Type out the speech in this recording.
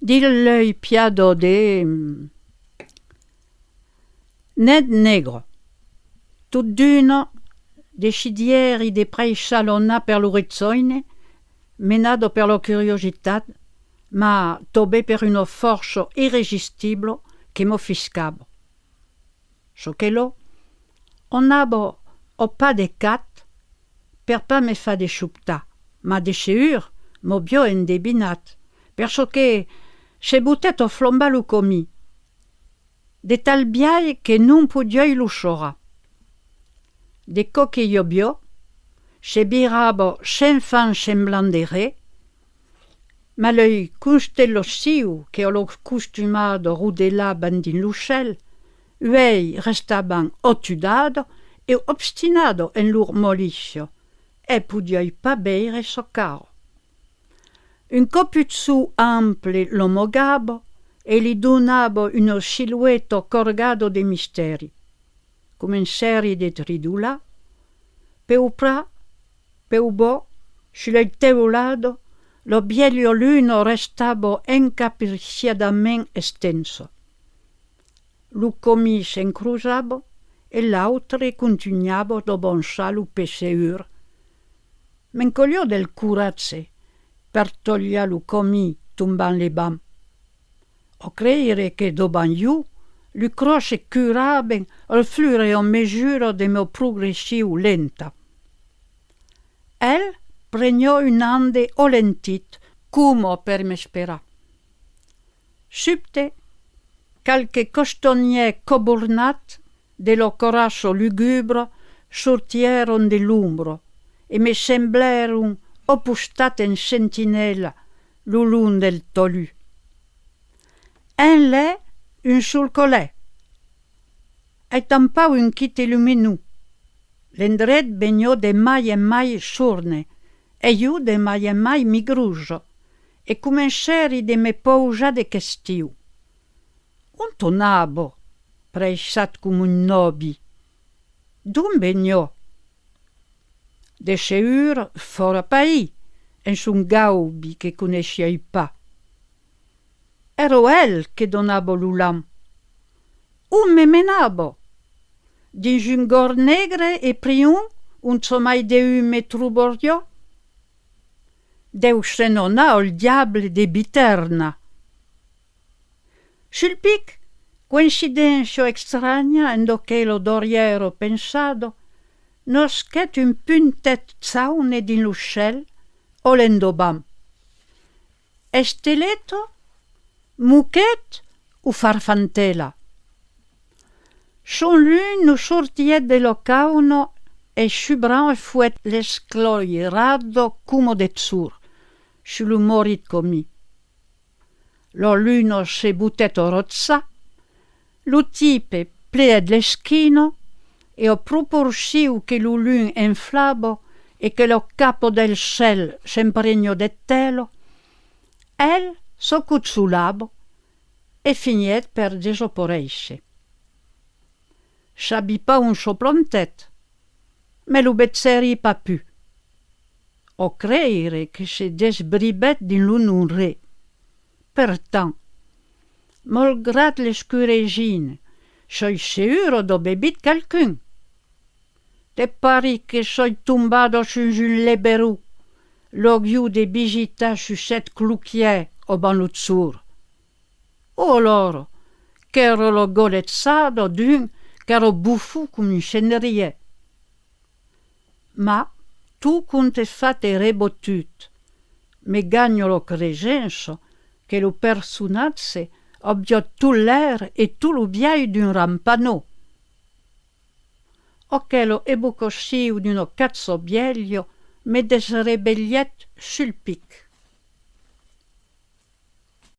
Dill'œil piado de Ned negro. Tutt'uno decidieri de praiscialona per l'orizzone, menado per la curiosità, ma tobé per uno forzo irresistible che m'offiscabo. So che lo, on abo o pas de cat, per pas me fa de xuptar, ma de seur mo bio endebinat, perso che se butet o flombalu comi, de tal biai che non pudioi l'usciora. De coquillo bio, se birabo sen fan semblant de re, ma l'œil constellosiu che ho lo costumado rudela bandin l'uscel, uei restaban otudado e obstinado en lur molicio, e pudioi pas beire so caro. Un copuzzu ample lo mogabo e li donabo uno silhouetto corgado de misteri, come in serie de tridula, peu pra, peu bo, sul teulado, lo bielio luno restabo encapricciadament estenso. Lu comi s'encrusabo e l'autre continuavo do bonçar lu peseur. M'encoglio del curazze per togliar lu comi tumban le bam. O creire che do bangiù lu croce curaben al flure o mesura de meu progressiu lenta. El pregnò un ande o lentit, cumo per me spera. Subte, calche costonier coburnat de lo corasso lugubre sortieron de l'umbro e me sembleron opustat en sentinella lu lun del tolu. Un lè, un sul colè. E tampau un chite luminu. L'endret begnò de mai e mai sorne, e io de mai e mai migrujo, e comenceri de me pouja de questiu. Un tonabo, preissat cum un nobi. D'on begnò? De seur fora paì, en sun gaubi che conesciei pa. Ero el che donabo l'ulam. Un me menabo. Dins un gor negre e priun, un somai de un me truborio? Deu se non ha il diable de biterna. Sul pic, coincidencio extraña en do che lo doriero pensado, nos chet un puntet zaune din l'uscel o l'endobam. Esteleto, muquet o farfantela. Son lun no sortiet de lo cauno e subran fuet l'escloirado cumo de zur, sul morit comi. Lo luno se butet o rozza, lo tipe pleed l'eschino e o proporsiu che lo lun enflabo e che lo capo del cel s'empregno de telo, el so cuzzulabo e finiet per desoporeisse. S'abi pas un soprontet, me lo bezzeri pa pu. O creire che se desbribet din l'un un re. Pertant, malgrat l'escuregine, soi seur do bebit calcun. Te pari che soi tumbado sus un leberou, l'ogiu de bigita sus set clouquier o ban lo zur. O loro, qu'ero lo golezzado d'un qu'ero bufu cum un scenerier. Ma tu conte fate rebotut, me gagno lo cregenso che lo personazze abbia tu l'air e tu lo biai d'un rampano. O che lo ebucosiu d'uno cazzo bieglio me desrebelliet sul pic.